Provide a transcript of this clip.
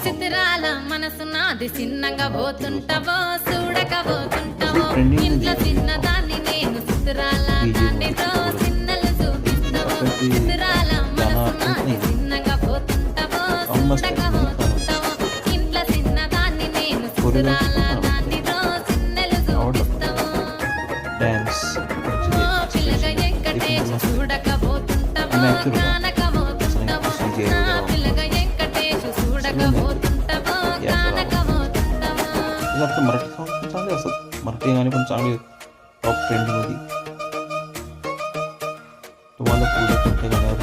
చిత్రాల మనసు నాది చిన్నగా పోతుంటావో చూడకపోతుంటావో ఇంట్లో చిన్నదాన్ని నేను చిత్రాల దానితో చిన్నలు చూపిస్తావో చిత్రాల మనసు నాది చిన్నగా పోతుంటావో చూడకపోతుంటావో ఇంట్లో చిన్నదాన్ని నేను చిత్రాల దానితో చిన్నలు చూపిస్తావో డ్యాన్స్ పిల్లగా వెంకటేష్ చూడకపోతుంటావో కానకపోతుంటావో నా పిల్లగా వెంకటేష్ చూడకపోతుంటావో కానకపోతుంటావో आपलं मराठी सॉन्ग पण चांगले असतात. मराठी गाणी पण चांगली टॉप ट्रेंडमध्ये. तुम्हाला पुढे कोणत्या गाण्यावर